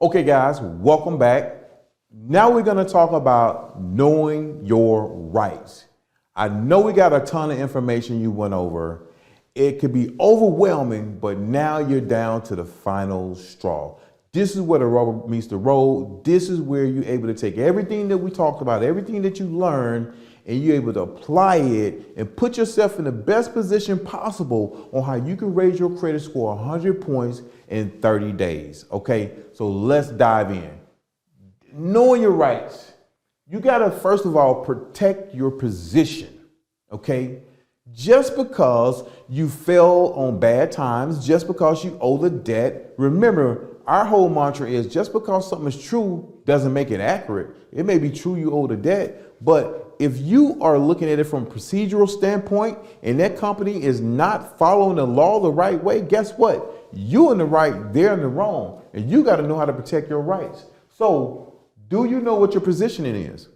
Okay, guys, welcome back. Now we're going to talk about knowing your rights. I know we got a ton of information you went over. It could be overwhelming, but now you're down to the final straw. This is where the rubber meets the road. This is where you're able to take everything that we talked about, everything that you learned, and you're able to apply it and put yourself in the best position possible on how you can raise your credit score 100 points in 30 days. Okay, so let's dive in. Knowing your rights, you got to first of all protect your position. Okay, just because you fell on bad times, just because you owe the debt, remember, our whole mantra is just because something is true doesn't make it accurate. It may be true you owe the debt, but if you are looking at it from a procedural standpoint and that company is not following the law the right way, guess what? You're in the right, they're in the wrong, and you got to know how to protect your rights. So, do you know what your positioning is?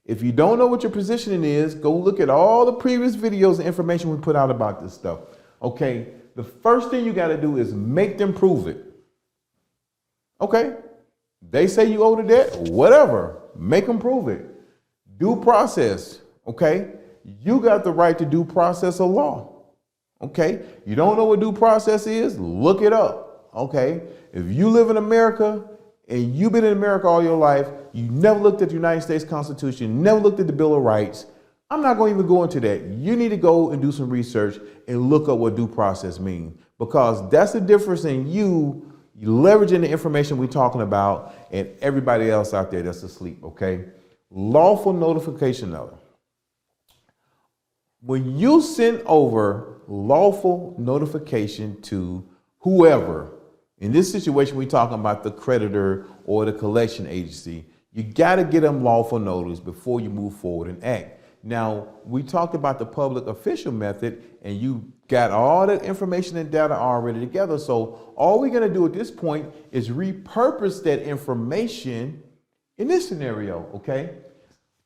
If you don't know what your positioning is, go look at all the previous videos and information we put out about this stuff. Okay, the first thing you got to do is make them prove it. Okay, they say you owe the debt, whatever, make them prove it. Due process, okay? You got the right to due process of law, okay? You don't know what due process is? Look it up, okay? If you live in America and you've been in America all your life, you never looked at the United States Constitution, never looked at the Bill of Rights, I'm not going to even go into that. You need to go and do some research and look up what due process means, because that's the difference in you leveraging the information we're talking about and everybody else out there that's asleep, okay? Lawful notification letter. When you send over lawful notification to whoever, in this situation we're talking about the creditor or the collection agency, you got to get them lawful notice before you move forward and act. Now, we talked about the public official method, and you got all that information and data already together. So all we're going to do at this point is repurpose that information in this scenario, okay?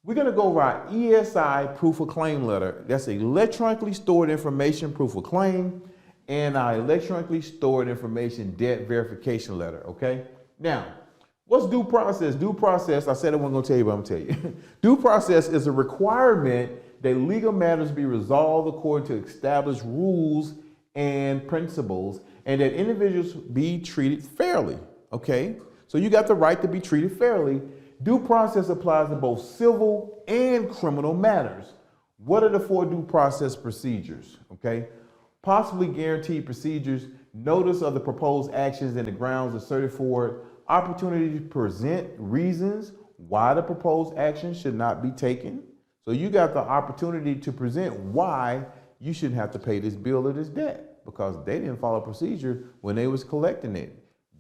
We're going to go by ESI proof of claim letter. That's electronically stored information proof of claim, and our electronically stored information debt verification letter, okay? Now, what's due process? Due process, I said I wasn't going to tell you, but I'm going to tell you. Due process is a requirement that legal matters be resolved according to established rules and principles, and that individuals be treated fairly, okay? So you got the right to be treated fairly. Due process applies to both civil and criminal matters. What are the 4 due process procedures, okay? Possibly guaranteed procedures, notice of the proposed actions and the grounds asserted for it, opportunity to present reasons why the proposed action should not be taken. So you got the opportunity to present why you shouldn't have to pay this bill or this debt, because they didn't follow procedure when they was collecting it.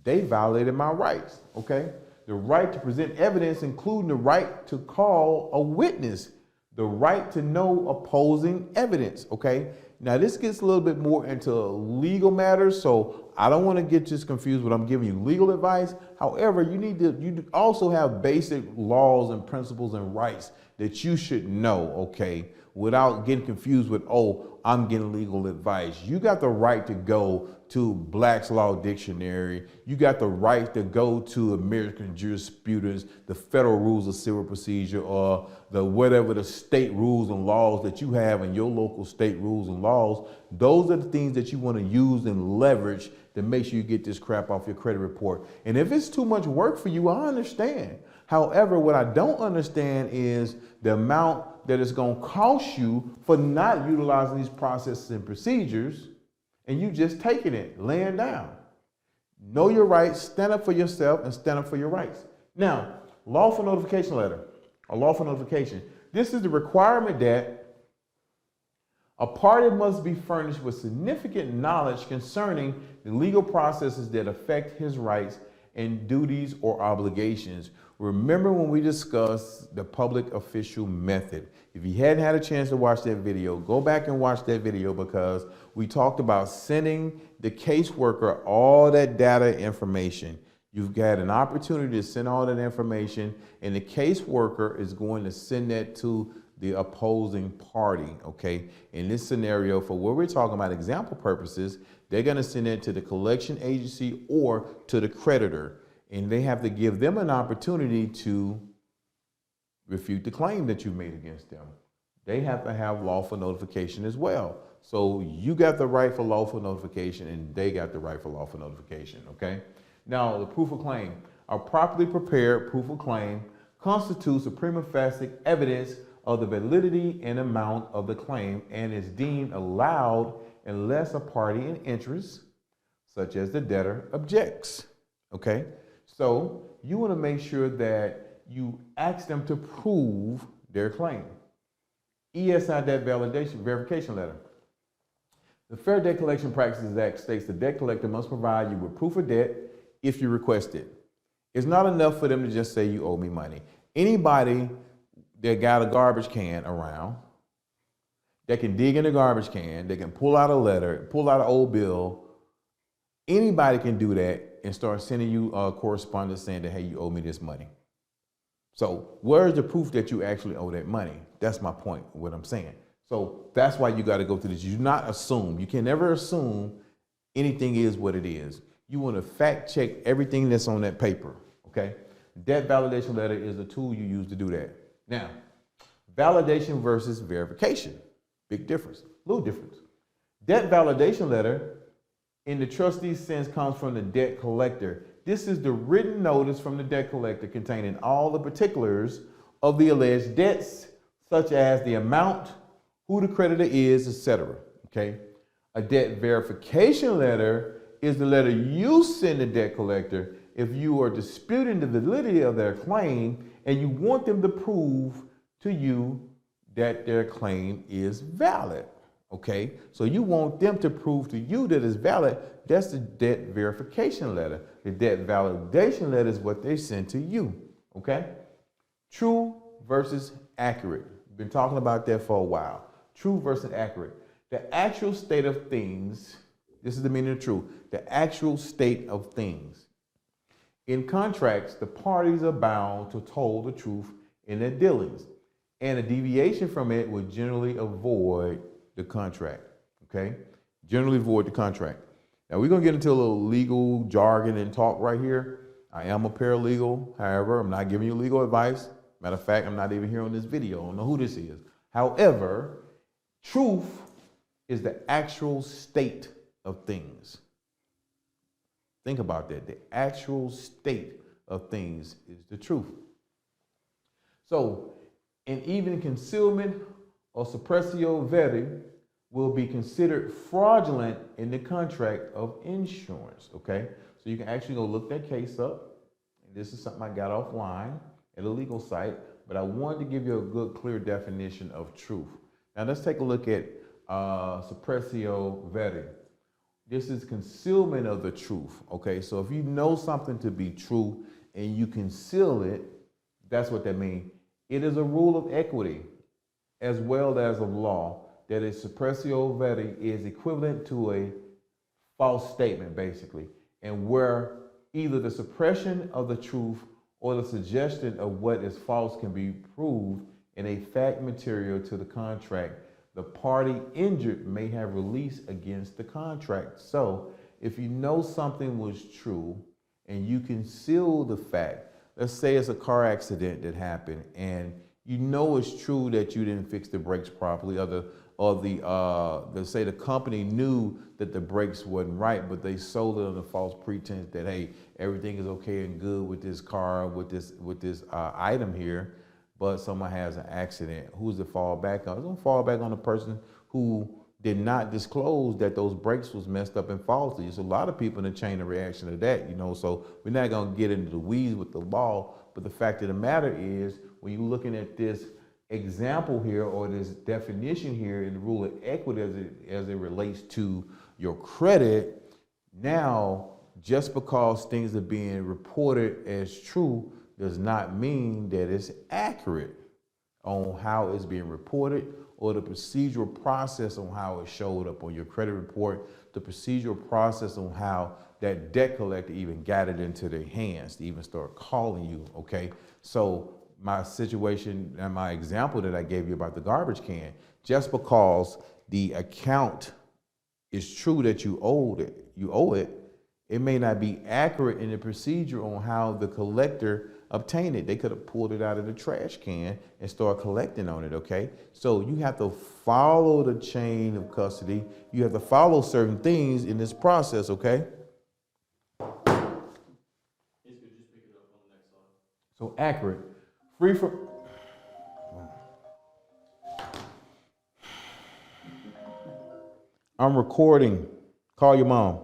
They violated my rights, okay? The right to present evidence, including the right to call a witness, the right to know opposing evidence, okay? Now, this gets a little bit more into legal matters, so I don't want to get just confused when I'm giving you legal advice. However, you also have basic laws and principles and rights that you should know, okay, without getting confused with, oh, I'm getting legal advice. You got the right to go to Black's Law Dictionary. You got the right to go to American Jurisprudence, the Federal Rules of Civil Procedure, or the whatever the state rules and laws that you have in your local state rules and laws. Those are the things that you want to use and leverage to make sure you get this crap off your credit report. And if it's too much work for you, I understand. However, what I don't understand is the amount that it's going to cost you for not utilizing these processes and procedures, and you just taking it, laying down. Know your rights, stand up for yourself, and stand up for your rights. Now, lawful notification letter, a lawful notification. This is the requirement that a party must be furnished with significant knowledge concerning the legal processes that affect his rights and duties or obligations. Remember when we discussed the public official method? If you hadn't had a chance to watch that video, go back and watch that video, because we talked about sending the caseworker all that data information. You've got an opportunity to send all that information, and the caseworker is going to send that to the opposing party, okay? In this scenario, for what we're talking about example purposes, they're gonna send it to the collection agency or to the creditor, and they have to give them an opportunity to refute the claim that you made against them. They have to have lawful notification as well. So you got the right for lawful notification and they got the right for lawful notification, okay? Now, the proof of claim. A properly prepared proof of claim constitutes a prima facie evidence of the validity and amount of the claim and is deemed allowed unless a party in interest, such as the debtor, objects, okay? So you want to make sure that you ask them to prove their claim. ESI debt verification letter. The Fair Debt Collection Practices Act states the debt collector must provide you with proof of debt if you request it. It's not enough for them to just say you owe me money. Anybody that got a garbage can around, that can dig in a garbage can, they can pull out a letter, pull out an old bill, anybody can do that and start sending you a correspondence saying that, hey, you owe me this money. So where's the proof that you actually owe that money? That's my point, what I'm saying. So that's why you got to go through this. You do not assume. You can never assume anything is what it is. You want to fact check everything that's on that paper, okay? Debt validation letter is the tool you use to do that. Now, validation versus verification. Big difference, little difference. Debt validation letter in the trustee's sense comes from the debt collector. This is the written notice from the debt collector containing all the particulars of the alleged debts, such as the amount, who the creditor is, etc. Okay? A debt verification letter is the letter you send the debt collector if you are disputing the validity of their claim and you want them to prove to you that their claim is valid. Okay? So you want them to prove to you that it's valid. That's the debt verification letter. The debt validation letter is what they send to you. Okay? True versus accurate. Been talking about that for a while. True versus accurate. The actual state of things, this is the meaning of true, the actual state of things. In contracts, the parties are bound to tell the truth in their dealings, and a deviation from it would generally avoid the contract, okay? Generally avoid the contract. Now we're gonna get into a little legal jargon and talk right here. I am a paralegal, however, I'm not giving you legal advice. Matter of fact, I'm not even here on this video. I don't know who this is. However, truth is the actual state of things. Think about that. The actual state of things is the truth. So, and even concealment or suppressio veri will be considered fraudulent in the contract of insurance, okay? So you can actually go look that case up. And this is something I got offline at a legal site, but I wanted to give you a good, clear definition of truth. Now let's take a look at suppressio veri. This is concealment of the truth, okay? So if you know something to be true and you conceal it, that's what that means. It is a rule of equity as well as of law that a suppressio veri is equivalent to a false statement, basically, and where either the suppression of the truth or the suggestion of what is false can be proved in a fact material to the contract, the party injured may have release against the contract. So if you know something was true and you conceal the fact, let's say it's a car accident that happened and you know it's true that you didn't fix the brakes properly, let's say the company knew that the brakes wasn't right, but they sold it under false pretense that, hey, everything is okay and good with this car, with this item here, but someone has an accident. Who's it fall back on? It's gonna fall back on the person who did not disclose that those brakes was messed up and faulty. There's a lot of people in the chain of reaction to that, so we're not gonna get into the weeds with the law, but the fact of the matter is, when you're looking at this example here or this definition here in the rule of equity as it relates to your credit, now just because things are being reported as true does not mean that it's accurate on how it's being reported or the procedural process on how it showed up on your credit report, the procedural process on how that debt collector even got it into their hands to even start calling you, okay? So my situation and my example that I gave you about the garbage can, just because the account is true that you owe it, it may not be accurate in the procedure on how the collector obtained it. They could have pulled it out of the trash can and started collecting on it, okay? So you have to follow the chain of custody. You have to follow certain things in this process, okay? So accurate, free from. I'm recording. Call your mom.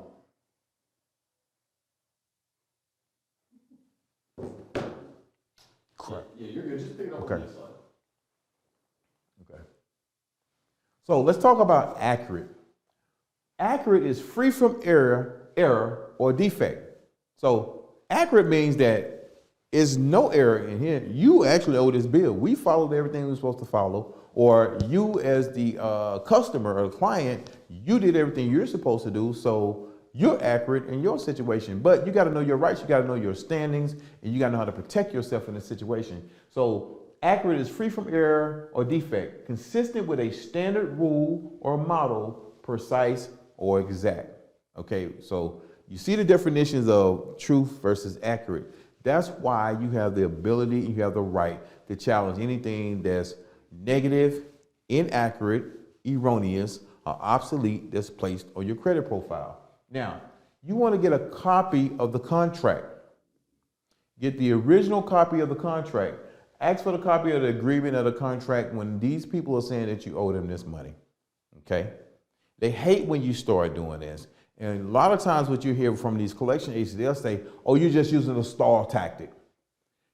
Crap. Yeah, you're good. Just pick it up Okay. on this side. Okay. So let's talk about accurate. Accurate is free from error or defect. So accurate means that is no error in here. You actually owe this bill. We followed everything we were supposed to follow, or you as the customer or the client, you did everything you're supposed to do. So you're accurate in your situation, but you got to know your rights. You got to know your standings, and you got to know how to protect yourself in this situation. So accurate is free from error or defect, consistent with a standard rule or model, precise or exact. Okay, so you see the definitions of truth versus accurate. That's why you have the ability, you have the right to challenge anything that's negative, inaccurate, erroneous, or obsolete that's placed on your credit profile. Now, you want to get a copy of the contract. Get the original copy of the contract. Ask for the copy of the agreement of the contract when these people are saying that you owe them this money. Okay? They hate when you start doing this. And a lot of times what you hear from these collection agencies, they'll say, oh, you're just using a stall tactic.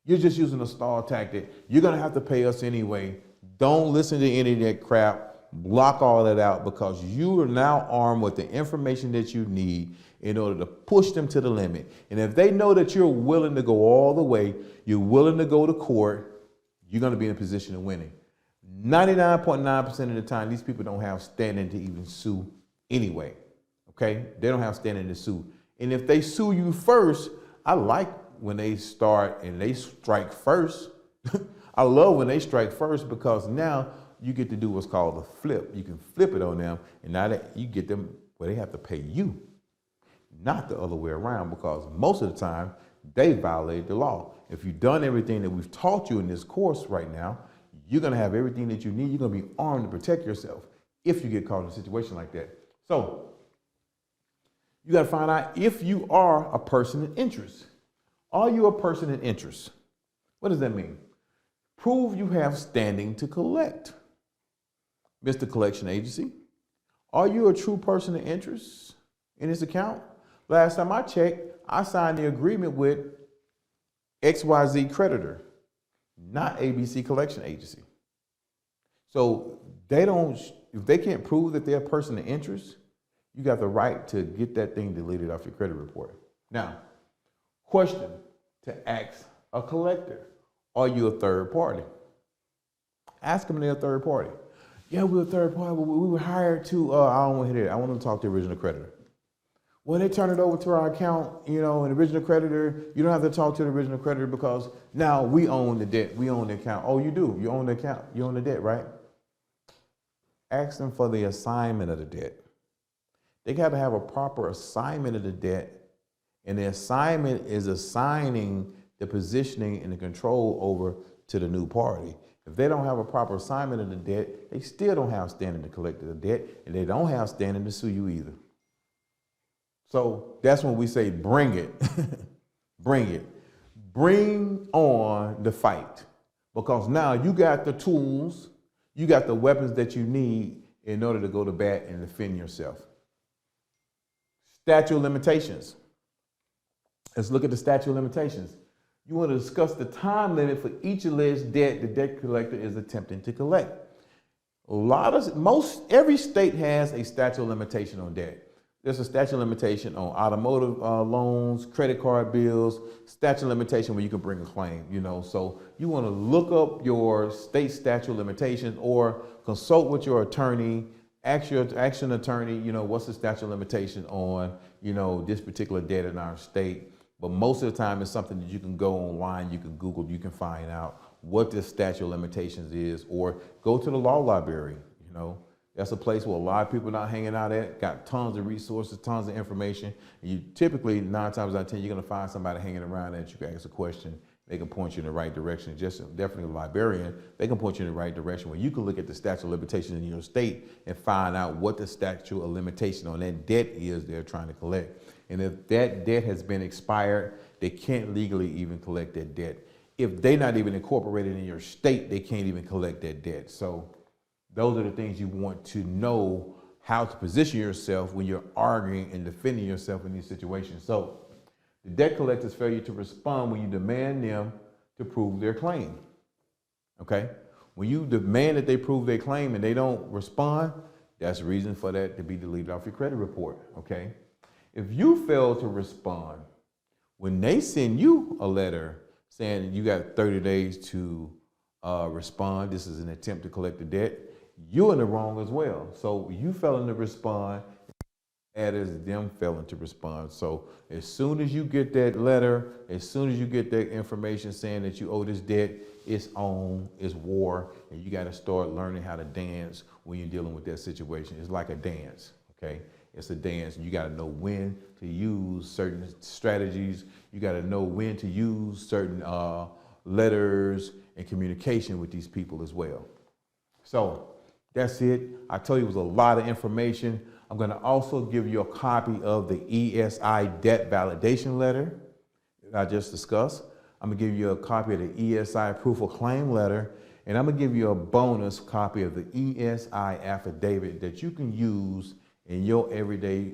You're just using a stall tactic. You're going to have to pay us anyway. Don't listen to any of that crap. Block all that out, because you are now armed with the information that you need in order to push them to the limit. And if they know that you're willing to go all the way, you're willing to go to court, you're going to be in a position of winning. 99.9% of the time, these people don't have standing to even sue anyway. Okay? They don't have standing to sue. And if they sue you first, I like when they start and they strike first. I love when they strike first, because now you get to do what's called a flip. You can flip it on them, and now that you get them where they have to pay you, not the other way around, because most of the time they violate the law. If you've done everything that we've taught you in this course right now, you're going to have everything that you need. You're going to be armed to protect yourself if you get caught in a situation like that. So you got to find out if you are a person in interest. Are you a person in interest? What does that mean? Prove you have standing to collect. Mr. Collection Agency, are you a true person in interest in this account? Last time I checked, I signed the agreement with XYZ creditor, not ABC Collection Agency. So if they can't prove that they're a person of interest, you got the right to get that thing deleted off your credit report. Now, question to ask a collector: are you a third party? Ask them if they're a third party. Yeah, we're a third party. We were hired to, I don't want to hear that. I want to talk to the original creditor. When they turn it over to our account, and the original creditor, you don't have to talk to the original creditor, because now we own the debt. We own the account. Oh, you do. You own the account. You own the debt, right? Ask them for the assignment of the debt. They got to have a proper assignment of the debt, and the assignment is assigning the positioning and the control over to the new party. If they don't have a proper assignment of the debt, they still don't have standing to collect the debt, and they don't have standing to sue you either. So that's when we say, bring it. Bring it. Bring on the fight, because now you got the tools, you got the weapons that you need in order to go to bat and defend yourself. Statute of limitations. Let's look at the statute of limitations. You want to discuss the time limit for each alleged debt the debt collector is attempting to collect. Every state has a statute of limitation on debt. There's a statute of limitation on automotive loans, credit card bills, statute of limitation where you can bring a claim, So you want to look up your state statute of limitations, or consult with your attorney, ask an attorney, what's the statute of limitation on, this particular debt in our state. But most of the time it's something that you can go online, you can Google, you can find out what the statute of limitations is, or go to the law library. You know, that's a place where a lot of people are not hanging out at, got tons of resources, tons of information. And you typically, 9 times out of 10, you're gonna find somebody hanging around that you can ask a question. They can point you in the right direction. Just definitely a librarian, they can point you in the right direction where you can look at the statute of limitations in your state and find out what the statute of limitation on that debt is they're trying to collect. And if that debt has been expired, they can't legally even collect that debt. If they're not even incorporated in your state, they can't even collect that debt. So those are the things you want to know, how to position yourself when you're arguing and defending yourself in these situations. So the debt collector's failure to respond when you demand them to prove their claim. Okay? When you demand that they prove their claim and they don't respond, that's a reason for that to be deleted off your credit report. Okay? If you fail to respond, when they send you a letter saying you got 30 days to respond, this is an attempt to collect the debt, you're in the wrong as well. So you failing to respond, that is them failing to respond. So as soon as you get that letter, as soon as you get that information saying that you owe this debt, it's on, it's war, and you got to start learning how to dance when you're dealing with that situation. It's like a dance, okay? It's a dance, and you got to know when to use certain strategies. You got to know when to use certain letters and communication with these people as well. So that's it. I told you it was a lot of information. I'm going to also give you a copy of the ESI debt validation letter that I just discussed. I'm going to give you a copy of the ESI proof of claim letter, and I'm going to give you a bonus copy of the ESI affidavit that you can use in your everyday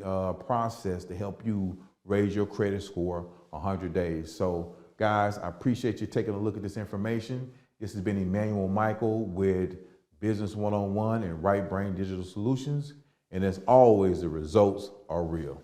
process to help you raise your credit score 100 days. So guys, I appreciate you taking a look at this information. This has been Emmanuel Michael with Business 101 and Right Brain Digital Solutions. And as always, the results are real.